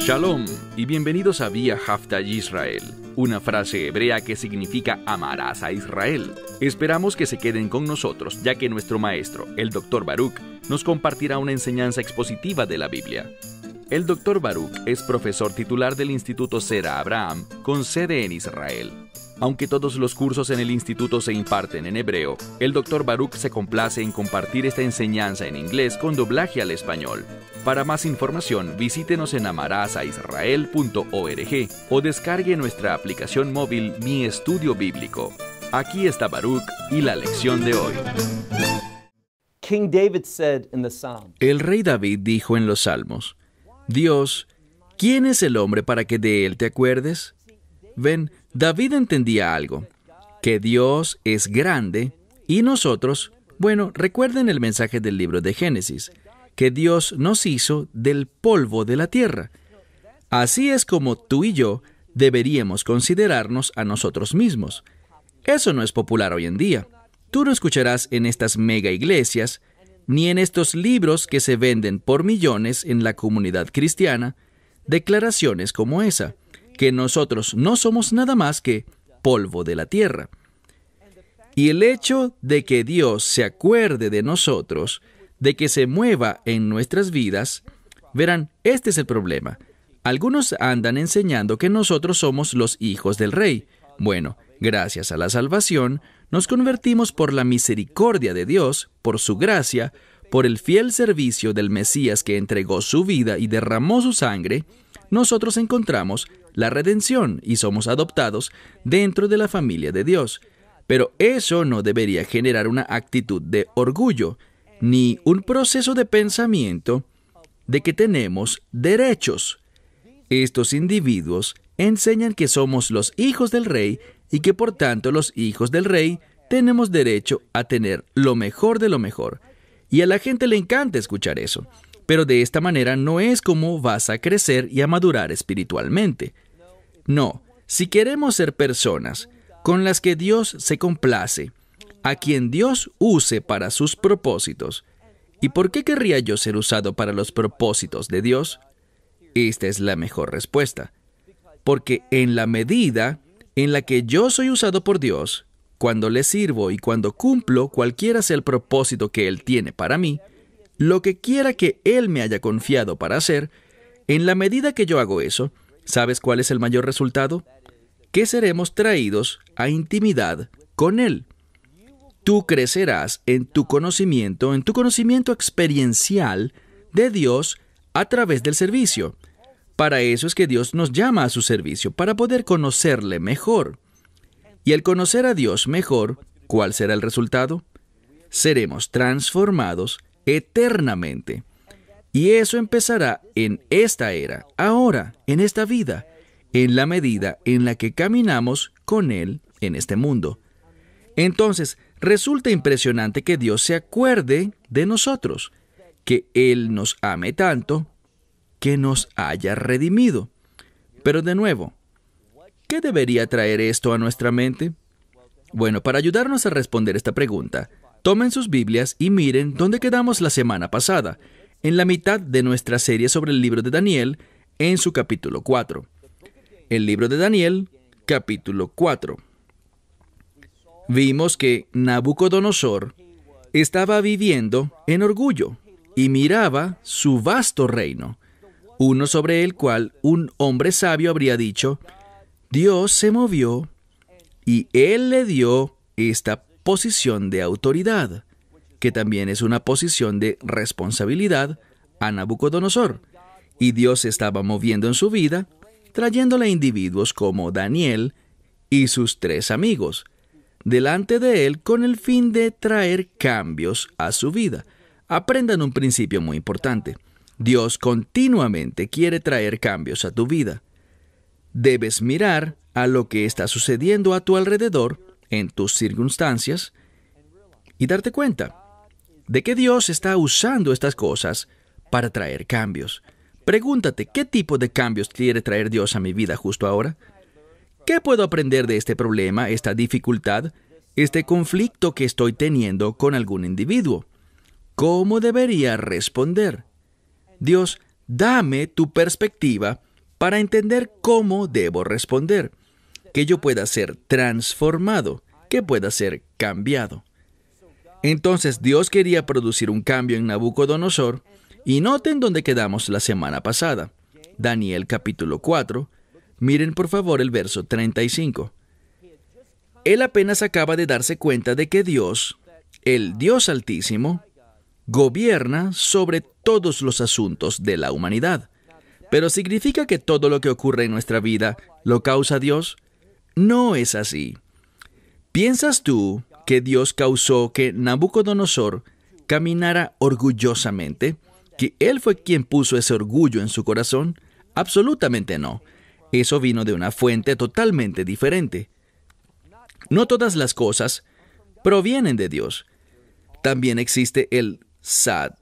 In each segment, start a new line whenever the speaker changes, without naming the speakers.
Shalom y bienvenidos a Vía Haftarah Israel, una frase hebrea que significa amarás a Israel. Esperamos que se queden con nosotros, ya que nuestro maestro, el Dr. Baruch, nos compartirá una enseñanza expositiva de la Biblia. El Dr. Baruch es profesor titular del Instituto Zera Abraham, con sede en Israel. Aunque todos los cursos en el instituto se imparten en hebreo, el Dr. Baruch se complace en compartir esta enseñanza en inglés con doblaje al español. Para más información, visítenos en amarasaisrael.org o descargue nuestra aplicación móvil Mi Estudio Bíblico. Aquí está Baruch y la lección de hoy.
King David said in the Psalm,
El rey David dijo en los Salmos, Dios, ¿quién es el hombre para que de él te acuerdes? Ven, David entendía algo, que Dios es grande y nosotros, recuerden el mensaje del libro de Génesis, que Dios nos hizo del polvo de la tierra. Así es como tú y yo deberíamos considerarnos a nosotros mismos. Eso no es popular hoy en día. Tú no escucharás en estas mega iglesias, ni en estos libros que se venden por millones en la comunidad cristiana, declaraciones como esa, que nosotros no somos nada más que polvo de la tierra. Y el hecho de que Dios se acuerde de nosotros, de que se mueva en nuestras vidas, verán, este es el problema. Algunos andan enseñando que nosotros somos los hijos del rey. Bueno, gracias a la salvación, nos convertimos por la misericordia de Dios, por su gracia, por el fiel servicio del Mesías que entregó su vida y derramó su sangre, nosotros encontramos la redención y somos adoptados dentro de la familia de Dios. Pero eso no debería generar una actitud de orgullo, ni un proceso de pensamiento de que tenemos derechos. Estos individuos enseñan que somos los hijos del rey y que por tanto los hijos del rey tenemos derecho a tener lo mejor de lo mejor. Y a la gente le encanta escuchar eso. Pero de esta manera no es como vas a crecer y a madurar espiritualmente. No, si queremos ser personas con las que Dios se complace, a quien Dios use para sus propósitos, ¿y por qué querría yo ser usado para los propósitos de Dios? Esta es la mejor respuesta. Porque en la medida en la que yo soy usado por Dios, cuando le sirvo y cuando cumplo cualquiera sea el propósito que Él tiene para mí, lo que quiera que Él me haya confiado para hacer, en la medida que yo hago eso, ¿sabes cuál es el mayor resultado? Que seremos traídos a intimidad con Él. Tú crecerás en tu conocimiento experiencial de Dios a través del servicio. Para eso es que Dios nos llama a su servicio, para poder conocerle mejor. Y al conocer a Dios mejor, ¿cuál será el resultado? Seremos transformados eternamente. Y eso empezará en esta era, ahora, en esta vida, en la medida en la que caminamos con Él en este mundo. Entonces, resulta impresionante que Dios se acuerde de nosotros, que Él nos ame tanto, que nos haya redimido. Pero de nuevo, ¿qué debería traer esto a nuestra mente? Bueno, para ayudarnos a responder esta pregunta, tomen sus Biblias y miren dónde quedamos la semana pasada, en la mitad de nuestra serie sobre el libro de Daniel, en su capítulo 4. El libro de Daniel, capítulo 4. Vimos que Nabucodonosor estaba viviendo en orgullo y miraba su vasto reino, uno sobre el cual un hombre sabio habría dicho, Dios se movió y Él le dio esta posición de autoridad, que también es una posición de responsabilidad a Nabucodonosor. Y Dios se estaba moviendo en su vida, trayéndole a individuos como Daniel y sus 3 amigos, delante de él con el fin de traer cambios a su vida. Aprendan un principio muy importante. Dios continuamente quiere traer cambios a tu vida. Debes mirar a lo que está sucediendo a tu alrededor, en tus circunstancias, y darte cuenta de que Dios está usando estas cosas para traer cambios. Pregúntate, ¿qué tipo de cambios quiere traer Dios a mi vida justo ahora? ¿Qué puedo aprender de este problema, esta dificultad, este conflicto que estoy teniendo con algún individuo? ¿Cómo debería responder? Dios, dame tu perspectiva para entender cómo debo responder, que yo pueda ser transformado, que pueda ser cambiado. Entonces Dios quería producir un cambio en Nabucodonosor, y noten dónde quedamos la semana pasada. Daniel capítulo 4. Miren por favor el verso 35. Él apenas acaba de darse cuenta de que Dios, el Dios Altísimo, gobierna sobre todos los asuntos de la humanidad. ¿Pero significa que todo lo que ocurre en nuestra vida lo causa Dios? No es así. ¿Piensas tú que Dios causó que Nabucodonosor caminara orgullosamente? ¿Que Él fue quien puso ese orgullo en su corazón? Absolutamente no. Eso vino de una fuente totalmente diferente. No todas las cosas provienen de Dios. También existe el Sad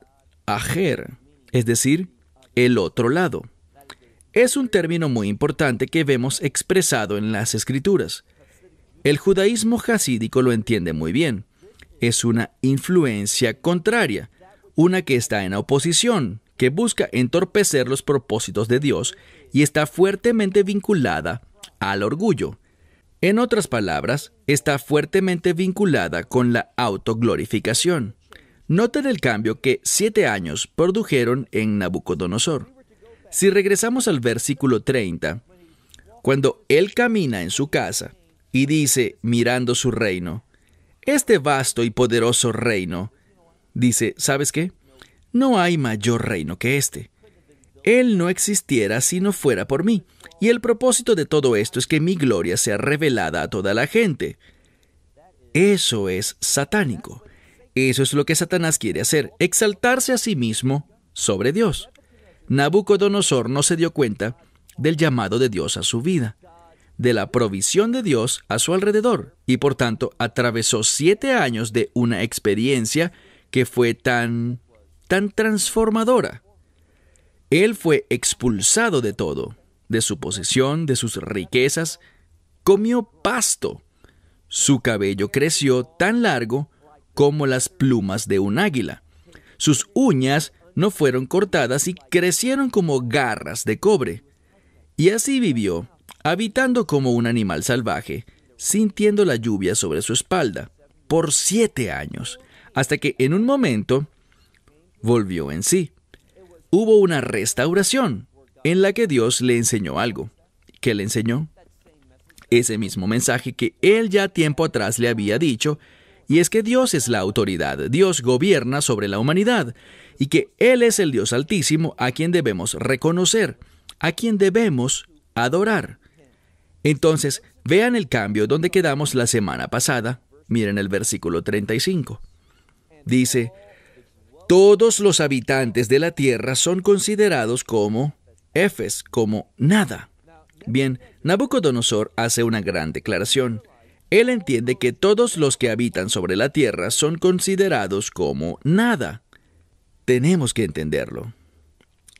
Ajer, es decir, el otro lado. Es un término muy importante que vemos expresado en las Escrituras. El judaísmo hasídico lo entiende muy bien. Es una influencia contraria, una que está en oposición, que busca entorpecer los propósitos de Dios y está fuertemente vinculada al orgullo. En otras palabras, está fuertemente vinculada con la autoglorificación. Noten el cambio que 7 años produjeron en Nabucodonosor. Si regresamos al versículo 30, cuando él camina en su casa y dice, mirando su reino, este vasto y poderoso reino, dice, ¿sabes qué? No hay mayor reino que este. Él no existiera si no fuera por mí. Y el propósito de todo esto es que mi gloria sea revelada a toda la gente. Eso es satánico. Eso es lo que Satanás quiere hacer, exaltarse a sí mismo sobre Dios. Nabucodonosor no se dio cuenta del llamado de Dios a su vida, de la provisión de Dios a su alrededor, y por tanto atravesó 7 años de una experiencia que fue tan transformadora. Él fue expulsado de todo, de su posesión, de sus riquezas, comió pasto. Su cabello creció tan largo como las plumas de un águila. Sus uñas no fueron cortadas y crecieron como garras de cobre. Y así vivió, habitando como un animal salvaje, sintiendo la lluvia sobre su espalda, por 7 años, hasta que en un momento volvió en sí. Hubo una restauración en la que Dios le enseñó algo. ¿Qué le enseñó? Ese mismo mensaje que él ya tiempo atrás le había dicho, y es que Dios es la autoridad, Dios gobierna sobre la humanidad, y que Él es el Dios Altísimo a quien debemos reconocer, a quien debemos adorar. Entonces, vean el cambio donde quedamos la semana pasada. Miren el versículo 35. Dice, todos los habitantes de la tierra son considerados como efes, como nada. Bien, Nabucodonosor hace una gran declaración. Él entiende que todos los que habitan sobre la tierra son considerados como nada. Tenemos que entenderlo.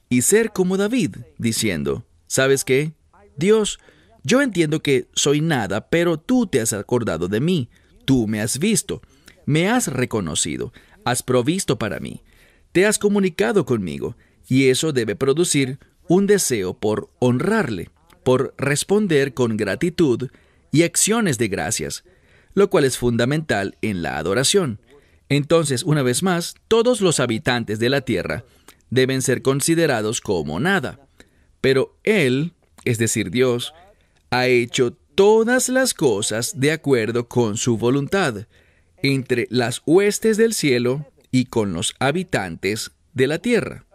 Y ser como David, diciendo, ¿sabes qué? Dios, yo entiendo que soy nada, pero tú te has acordado de mí. Tú me has visto, me has reconocido, has provisto para mí, te has comunicado conmigo, y eso debe producir un deseo por honrarle, por responder con gratitud y acciones de gracias, lo cual es fundamental en la adoración. Entonces, una vez más, todos los habitantes de la tierra deben ser considerados como nada. Pero Él, es decir, Dios, ha hecho todas las cosas de acuerdo con su voluntad, entre las huestes del cielo y con los habitantes de la tierra.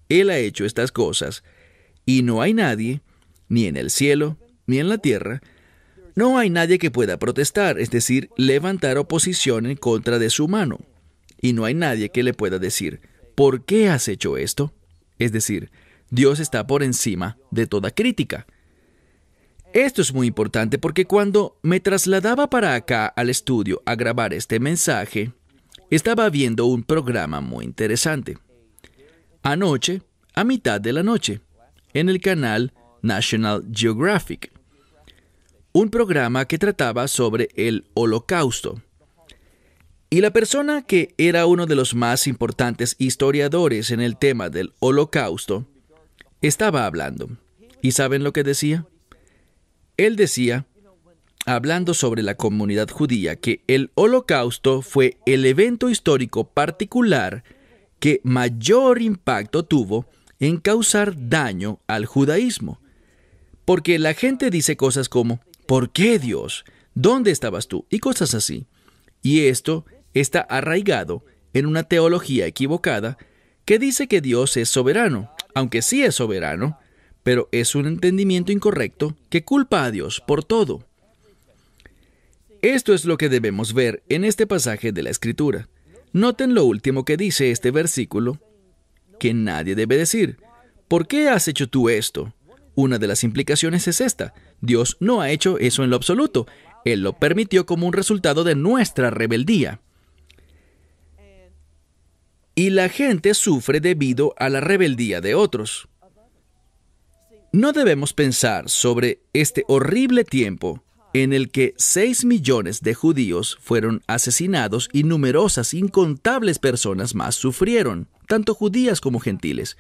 Él ha hecho estas cosas, y no hay nadie, ni en el cielo, ni en la tierra, no hay nadie que pueda protestar, es decir, levantar oposición en contra de su mano. Y no hay nadie que le pueda decir, ¿por qué has hecho esto? Es decir, Dios está por encima de toda crítica. Esto es muy importante porque cuando me trasladaba para acá al estudio a grabar este mensaje, estaba viendo un programa muy interesante. Anoche, a mitad de la noche, en el canal National Geographic. Un programa que trataba sobre el Holocausto. Y la persona que era uno de los más importantes historiadores en el tema del Holocausto estaba hablando. ¿Y saben lo que decía? Él decía, hablando sobre la comunidad judía, que el Holocausto fue el evento histórico particular que mayor impacto tuvo en causar daño al judaísmo. Porque la gente dice cosas como, ¿por qué Dios? ¿Dónde estabas tú? Y cosas así. Y esto está arraigado en una teología equivocada que dice que Dios es soberano, aunque sí es soberano, pero es un entendimiento incorrecto que culpa a Dios por todo. Esto es lo que debemos ver en este pasaje de la Escritura. Noten lo último que dice este versículo, que nadie debe decir, ¿por qué has hecho tú esto? Una de las implicaciones es esta: Dios no ha hecho eso en lo absoluto. Él lo permitió como un resultado de nuestra rebeldía. Y la gente sufre debido a la rebeldía de otros. No debemos pensar sobre este horrible tiempo en el que 6 millones de judíos fueron asesinados y numerosas, incontables personas más sufrieron, tanto judías como gentiles.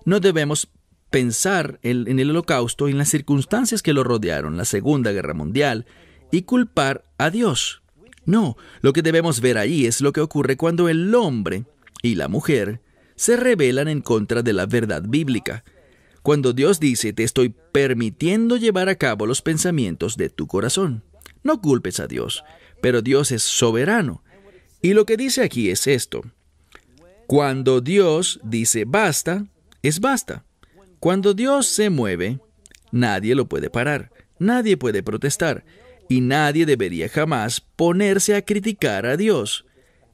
No debemos pensar en el Holocausto y en las circunstancias que lo rodearon, la Segunda Guerra Mundial, y culpar a Dios. No, lo que debemos ver ahí es lo que ocurre cuando el hombre y la mujer se rebelan en contra de la verdad bíblica. Cuando Dios dice, te estoy permitiendo llevar a cabo los pensamientos de tu corazón. No culpes a Dios, pero Dios es soberano. Y lo que dice aquí es esto: cuando Dios dice basta, es basta. Cuando Dios se mueve, nadie lo puede parar, nadie puede protestar, y nadie debería jamás ponerse a criticar a Dios.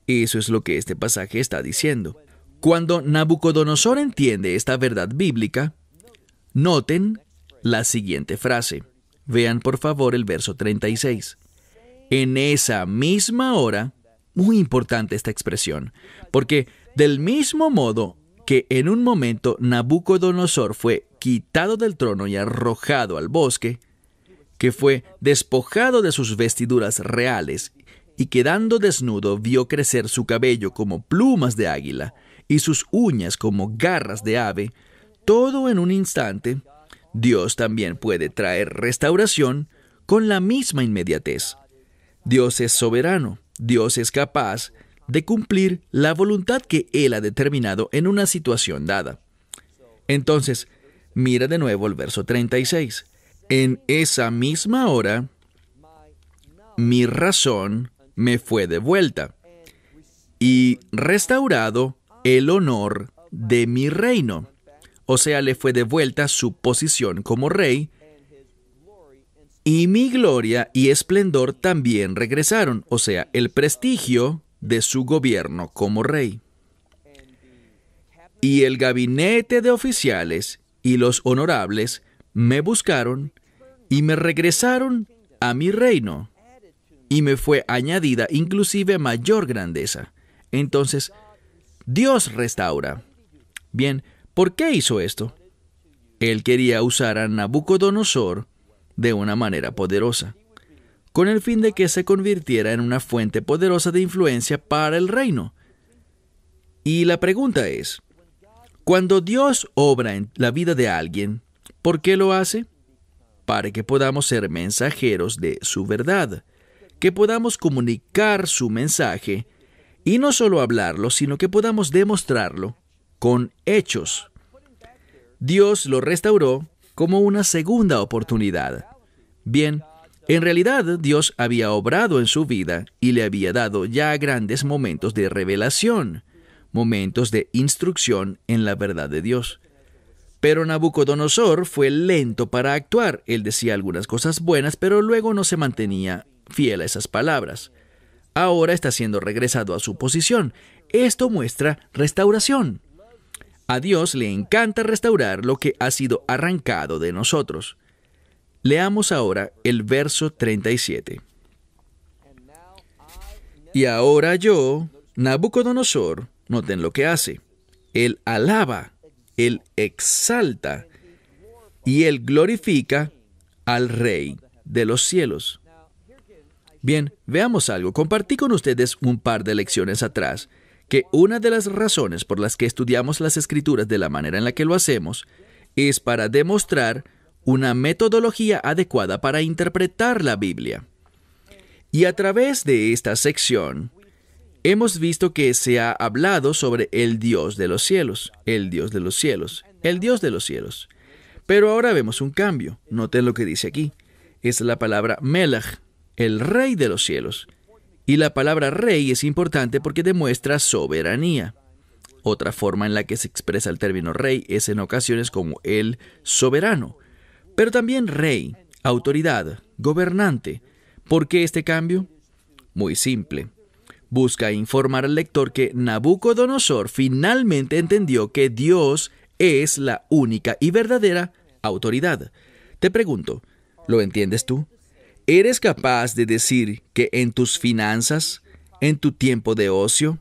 Eso es lo que este pasaje está diciendo. Cuando Nabucodonosor entiende esta verdad bíblica, noten la siguiente frase. Vean por favor el verso 36. En esa misma hora, muy importante esta expresión, porque del mismo modo que en un momento Nabucodonosor fue quitado del trono y arrojado al bosque, que fue despojado de sus vestiduras reales y quedando desnudo vio crecer su cabello como plumas de águila y sus uñas como garras de ave, todo en un instante, Dios también puede traer restauración con la misma inmediatez. Dios es soberano, Dios es capaz de cumplir la voluntad que Él ha determinado en una situación dada. Entonces, mira de nuevo el verso 36. En esa misma hora, mi razón me fue devuelta y restaurado el honor de mi reino. O sea, le fue devuelta su posición como rey, y mi gloria y esplendor también regresaron, o sea, el prestigio de su gobierno como rey. Y el gabinete de oficiales y los honorables me buscaron y me regresaron a mi reino, y me fue añadida inclusive mayor grandeza. Entonces, Dios restaura. Bien, ¿por qué hizo esto? Él quería usar a Nabucodonosor de una manera poderosa, con el fin de que se convirtiera en una fuente poderosa de influencia para el reino. Y la pregunta es, cuando Dios obra en la vida de alguien, ¿por qué lo hace? Para que podamos ser mensajeros de su verdad, que podamos comunicar su mensaje, y no solo hablarlo, sino que podamos demostrarlo con hechos. Dios lo restauró como una segunda oportunidad. Bien, en realidad Dios había obrado en su vida y le había dado ya grandes momentos de revelación, momentos de instrucción en la verdad de Dios. Pero Nabucodonosor fue lento para actuar. Él decía algunas cosas buenas, pero luego no se mantenía fiel a esas palabras. Ahora está siendo regresado a su posición. Esto muestra restauración. A Dios le encanta restaurar lo que ha sido arrancado de nosotros. Leamos ahora el verso 37. Y ahora yo, Nabucodonosor, noten lo que hace. Él alaba, él exalta y él glorifica al Rey de los cielos. Bien, veamos algo. Compartí con ustedes un par de lecciones atrás que una de las razones por las que estudiamos las Escrituras de la manera en la que lo hacemos es para demostrar una metodología adecuada para interpretar la Biblia. Y a través de esta sección, hemos visto que se ha hablado sobre el Dios de los cielos, el Dios de los cielos, el Dios de los cielos. Pero ahora vemos un cambio. Noten lo que dice aquí. Es la palabra Melech, el Rey de los cielos. Y la palabra Rey es importante porque demuestra soberanía. Otra forma en la que se expresa el término Rey es en ocasiones como el soberano. Pero también Rey, autoridad, gobernante. ¿Por qué este cambio? Muy simple. Busca informar al lector que Nabucodonosor finalmente entendió que Dios es la única y verdadera autoridad. Te pregunto, ¿lo entiendes tú? ¿Eres capaz de decir que en tus finanzas, en tu tiempo de ocio,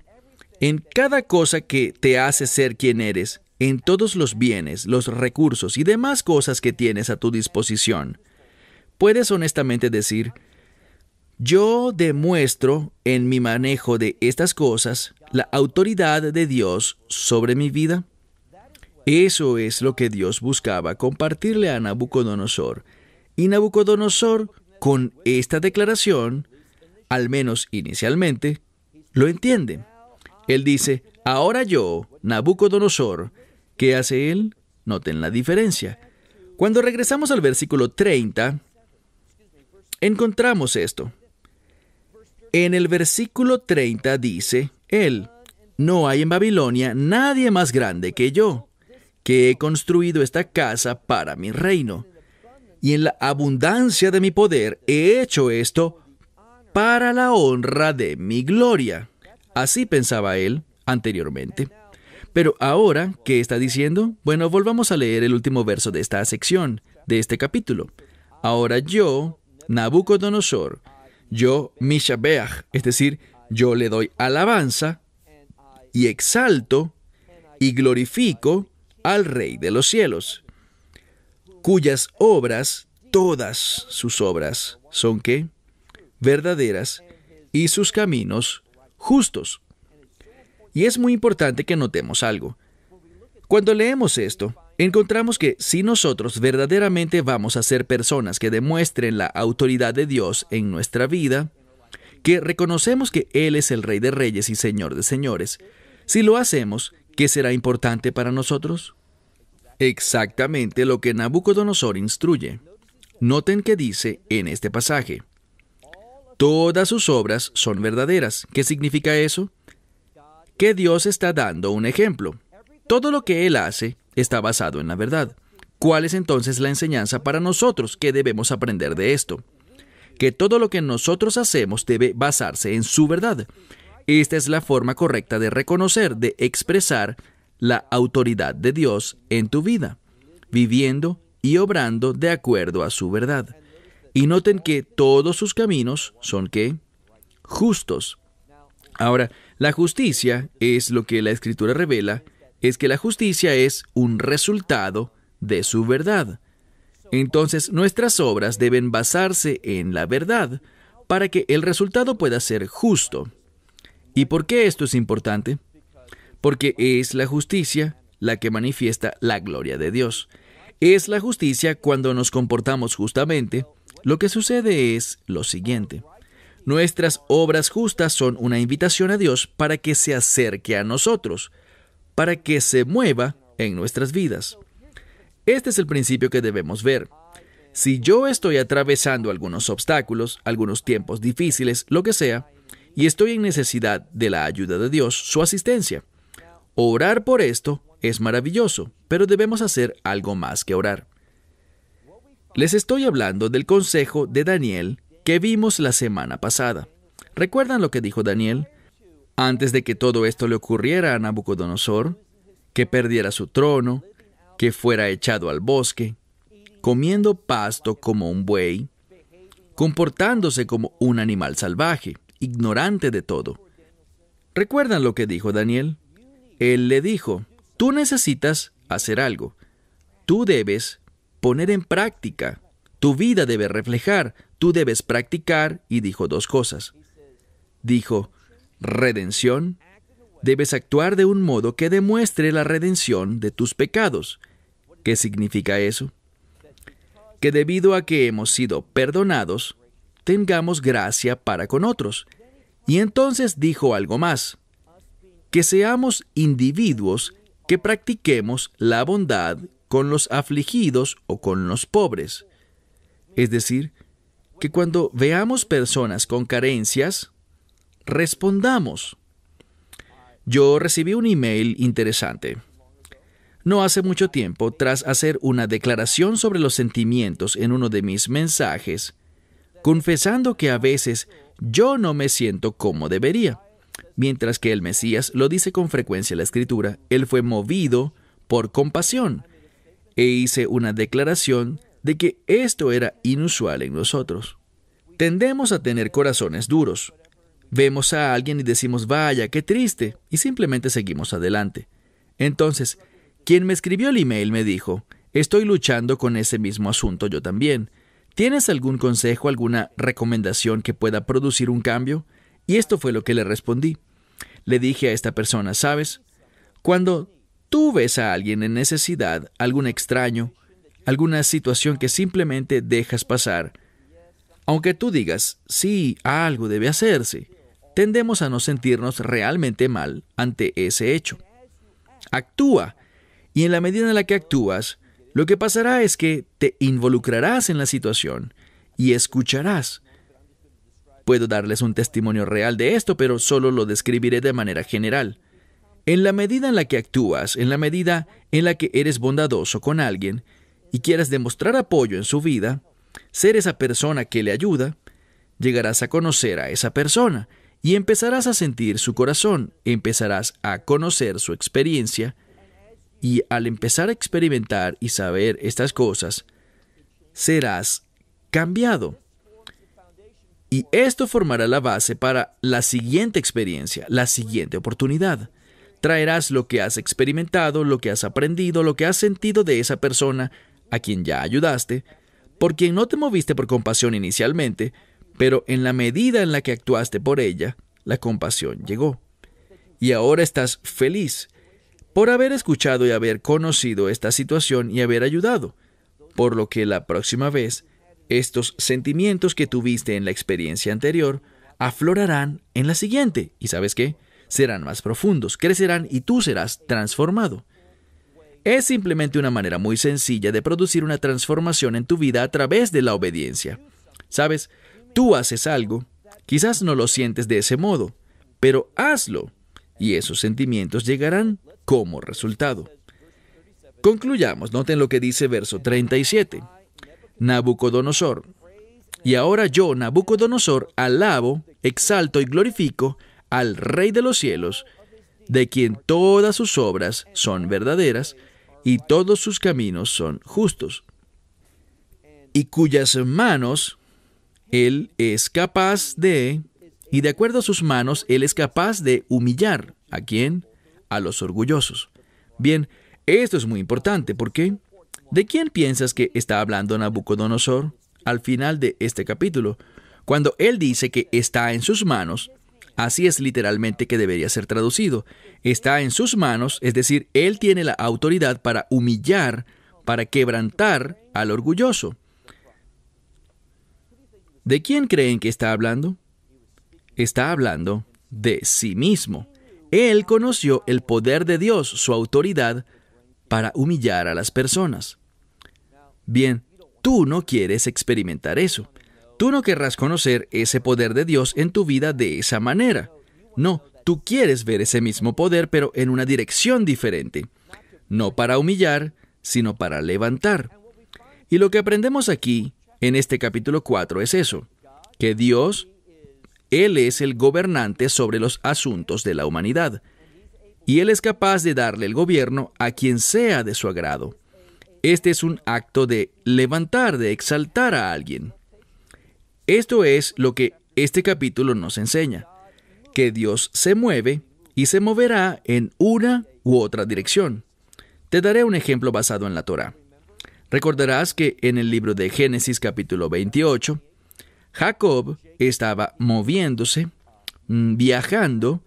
en cada cosa que te hace ser quien eres, en todos los bienes, los recursos y demás cosas que tienes a tu disposición, puedes honestamente decir, yo demuestro en mi manejo de estas cosas la autoridad de Dios sobre mi vida? Eso es lo que Dios buscaba compartirle a Nabucodonosor. Y Nabucodonosor, con esta declaración, al menos inicialmente, lo entiende. Él dice, ahora yo, Nabucodonosor, ¿qué hace él? Noten la diferencia. Cuando regresamos al versículo 30, encontramos esto. En el versículo 30 dice, él, no hay en Babilonia nadie más grande que yo, que he construido esta casa para mi reino, y en la abundancia de mi poder he hecho esto para la honra de mi gloria. Así pensaba él anteriormente. Pero ahora, ¿qué está diciendo? Bueno, volvamos a leer el último verso de esta sección, de este capítulo. Ahora yo, Nabucodonosor, yo, Mishabeach, es decir, yo le doy alabanza y exalto y glorifico al Rey de los cielos, cuyas obras, todas sus obras, son ¿qué? Verdaderas, y sus caminos justos. Y es muy importante que notemos algo. Cuando leemos esto, encontramos que si nosotros verdaderamente vamos a ser personas que demuestren la autoridad de Dios en nuestra vida, que reconocemos que Él es el Rey de Reyes y Señor de Señores, si lo hacemos, ¿qué será importante para nosotros? Exactamente lo que Nabucodonosor instruye. Noten que dice en este pasaje, todas sus obras son verdaderas. ¿Qué significa eso? Que Dios está dando un ejemplo. Todo lo que Él hace está basado en la verdad. ¿Cuál es entonces la enseñanza para nosotros que debemos aprender de esto? Que todo lo que nosotros hacemos debe basarse en su verdad. Esta es la forma correcta de reconocer, de expresar la autoridad de Dios en tu vida, viviendo y obrando de acuerdo a su verdad. Y noten que todos sus caminos son ¿qué? Justos. Ahora, la justicia es lo que la Escritura revela, es que la justicia es un resultado de su verdad. Entonces, nuestras obras deben basarse en la verdad para que el resultado pueda ser justo. ¿Y por qué esto es importante? Porque es la justicia la que manifiesta la gloria de Dios. Es la justicia cuando nos comportamos justamente. Lo que sucede es lo siguiente. Nuestras obras justas son una invitación a Dios para que se acerque a nosotros, para que se mueva en nuestras vidas. Este es el principio que debemos ver. Si yo estoy atravesando algunos obstáculos, algunos tiempos difíciles, lo que sea, y estoy en necesidad de la ayuda de Dios, su asistencia, orar por esto es maravilloso, pero debemos hacer algo más que orar. Les estoy hablando del consejo de Daniel que vimos la semana pasada. ¿Recuerdan lo que dijo Daniel? Antes de que todo esto le ocurriera a Nabucodonosor, que perdiera su trono, que fuera echado al bosque, comiendo pasto como un buey, comportándose como un animal salvaje, ignorante de todo. ¿Recuerdan lo que dijo Daniel? Él le dijo, tú necesitas hacer algo. Tú debes poner en práctica. Tu vida debe reflejar. Tú debes practicar. Y dijo dos cosas. Dijo, redención. Debes actuar de un modo que demuestre la redención de tus pecados. ¿Qué significa eso? que debido a que hemos sido perdonados, tengamos gracia para con otros. Y entonces dijo algo más, que seamos individuos que practiquemos la bondad con los afligidos o con los pobres. Es decir, que cuando veamos personas con carencias, respondamos. Yo recibí un email interesante. No hace mucho tiempo, tras hacer una declaración sobre los sentimientos en uno de mis mensajes, confesando que a veces yo no me siento como debería. Mientras que el Mesías lo dice con frecuencia en la Escritura, Él fue movido por compasión. E hice una declaración de que esto era inusual en nosotros. Tendemos a tener corazones duros. Vemos a alguien y decimos, vaya, qué triste, y simplemente seguimos adelante. Entonces, quien me escribió el email me dijo, estoy luchando con ese mismo asunto yo también. ¿Tienes algún consejo, alguna recomendación que pueda producir un cambio? Y esto fue lo que le respondí. Le dije a esta persona, ¿sabes? Cuando tú ves a alguien en necesidad, algún extraño, alguna situación que simplemente dejas pasar, aunque tú digas, sí, algo debe hacerse, tendemos a no sentirnos realmente mal ante ese hecho. Actúa, y en la medida en la que actúas, lo que pasará es que te involucrarás en la situación y escucharás. Puedo darles un testimonio real de esto, pero solo lo describiré de manera general. En la medida en la que actúas, en la medida en la que eres bondadoso con alguien y quieras demostrar apoyo en su vida, ser esa persona que le ayuda, llegarás a conocer a esa persona y empezarás a sentir su corazón, empezarás a conocer su experiencia y al empezar a experimentar y saber estas cosas, serás cambiado. Y esto formará la base para la siguiente experiencia, la siguiente oportunidad. Traerás lo que has experimentado, lo que has aprendido, lo que has sentido de esa persona a quien ya ayudaste, por quien no te moviste por compasión inicialmente, pero en la medida en la que actuaste por ella, la compasión llegó. Y ahora estás feliz por haber escuchado y haber conocido esta situación y haber ayudado, por lo que la próxima vez, estos sentimientos que tuviste en la experiencia anterior aflorarán en la siguiente. ¿Y sabes qué? Serán más profundos, crecerán y tú serás transformado. Es simplemente una manera muy sencilla de producir una transformación en tu vida a través de la obediencia. ¿Sabes? Tú haces algo, quizás no lo sientes de ese modo, pero hazlo, y esos sentimientos llegarán como resultado. Concluyamos, noten lo que dice verso 37. Nabucodonosor. Y ahora yo, Nabucodonosor, alabo, exalto y glorifico al Rey de los cielos, de quien todas sus obras son verdaderas y todos sus caminos son justos, y cuyas manos Él es capaz de, y de acuerdo a sus manos, Él es capaz de humillar. ¿A quién? A los orgullosos. Bien, esto es muy importante. ¿Por qué? ¿De quién piensas que está hablando Nabucodonosor al final de este capítulo? Cuando él dice que está en sus manos, así es literalmente que debería ser traducido. Está en sus manos, es decir, él tiene la autoridad para humillar, para quebrantar al orgulloso. ¿De quién creen que está hablando? Está hablando de sí mismo. Él conoció el poder de Dios, su autoridad, para humillar a las personas. Bien, tú no quieres experimentar eso. Tú no querrás conocer ese poder de Dios en tu vida de esa manera. No, tú quieres ver ese mismo poder, pero en una dirección diferente. No para humillar, sino para levantar. Y lo que aprendemos aquí, en este capítulo 4, es eso, que Dios, Él es el gobernante sobre los asuntos de la humanidad, y Él es capaz de darle el gobierno a quien sea de su agrado. Este es un acto de levantar, de exaltar a alguien. Esto es lo que este capítulo nos enseña, que Dios se mueve y se moverá en una u otra dirección. Te daré un ejemplo basado en la Torá. Recordarás que en el libro de Génesis capítulo 28, Jacob estaba moviéndose, viajando,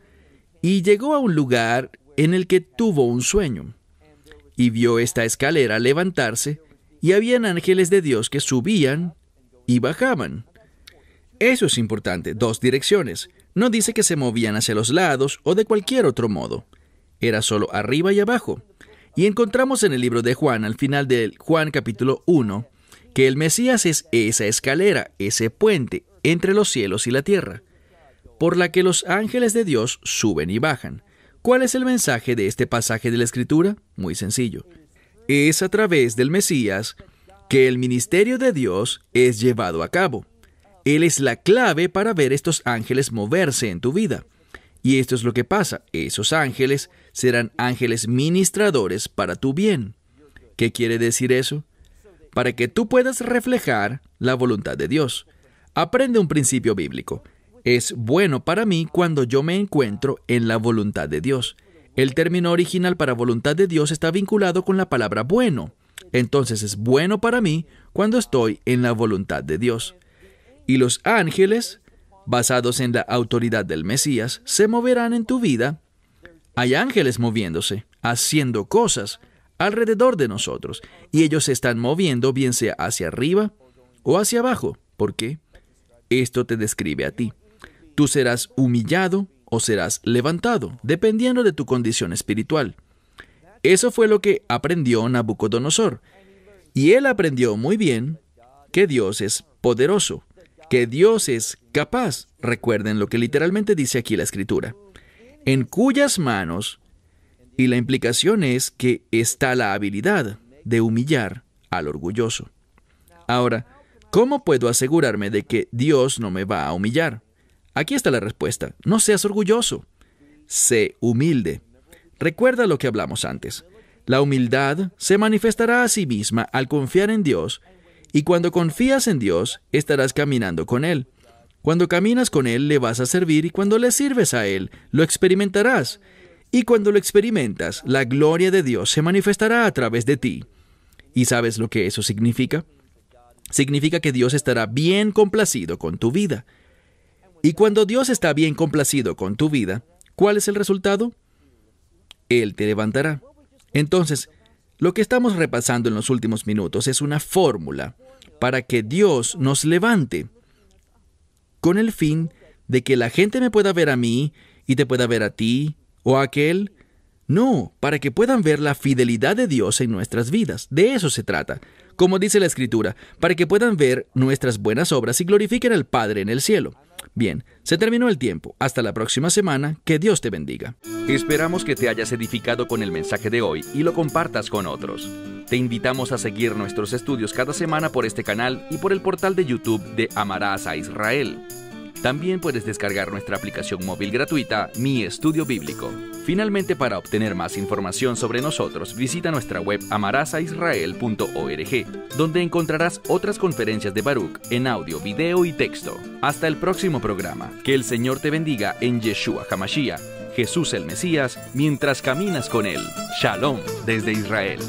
y llegó a un lugar en el que tuvo un sueño, y vio esta escalera levantarse, y habían ángeles de Dios que subían y bajaban. Eso es importante, 2 direcciones. No dice que se movían hacia los lados o de cualquier otro modo. Era solo arriba y abajo. Y encontramos en el libro de Juan, al final de Juan capítulo 1, que el Mesías es esa escalera, ese puente entre los cielos y la tierra, por la que los ángeles de Dios suben y bajan. ¿Cuál es el mensaje de este pasaje de la Escritura? Muy sencillo. Es a través del Mesías que el ministerio de Dios es llevado a cabo. Él es la clave para ver estos ángeles moverse en tu vida. Y esto es lo que pasa. Esos ángeles serán ángeles ministradores para tu bien. ¿Qué quiere decir eso? Para que tú puedas reflejar la voluntad de Dios. Aprende un principio bíblico. Es bueno para mí cuando yo me encuentro en la voluntad de Dios. El término original para voluntad de Dios está vinculado con la palabra bueno. Entonces es bueno para mí cuando estoy en la voluntad de Dios. Y los ángeles, basados en la autoridad del Mesías, se moverán en tu vida. Hay ángeles moviéndose, haciendo cosas alrededor de nosotros, y ellos se están moviendo bien sea hacia arriba o hacia abajo. ¿Por qué? Esto te describe a ti. Tú serás humillado o serás levantado, dependiendo de tu condición espiritual. Eso fue lo que aprendió Nabucodonosor. Y él aprendió muy bien que Dios es poderoso, que Dios es capaz. Recuerden lo que literalmente dice aquí la Escritura. En cuyas manos, y la implicación es que está la habilidad de humillar al orgulloso. Ahora, ¿cómo puedo asegurarme de que Dios no me va a humillar? Aquí está la respuesta. No seas orgulloso. Sé humilde. Recuerda lo que hablamos antes. La humildad se manifestará a sí misma al confiar en Dios, y cuando confías en Dios, estarás caminando con Él. Cuando caminas con Él, le vas a servir, y cuando le sirves a Él, lo experimentarás. Y cuando lo experimentas, la gloria de Dios se manifestará a través de ti. ¿Y sabes lo que eso significa? Significa que Dios estará bien complacido con tu vida. Y cuando Dios está bien complacido con tu vida, ¿cuál es el resultado? Él te levantará. Entonces, lo que estamos repasando en los últimos minutos es una fórmula para que Dios nos levante, con el fin de que la gente me pueda ver a mí y te pueda ver a ti o a aquel. No, para que puedan ver la fidelidad de Dios en nuestras vidas. De eso se trata. Como dice la Escritura, para que puedan ver nuestras buenas obras y glorifiquen al Padre en el cielo. Bien, se terminó el tiempo. Hasta la próxima semana. Que Dios te bendiga.
Esperamos que te hayas edificado con el mensaje de hoy y lo compartas con otros. Te invitamos a seguir nuestros estudios cada semana por este canal y por el portal de YouTube de Amarás a Israel. También puedes descargar nuestra aplicación móvil gratuita, Mi Estudio Bíblico. Finalmente, para obtener más información sobre nosotros, visita nuestra web amarasaisrael.org, donde encontrarás otras conferencias de Baruch en audio, video y texto. Hasta el próximo programa. Que el Señor te bendiga en Yeshua HaMashiach, Jesús el Mesías, mientras caminas con Él. Shalom desde Israel.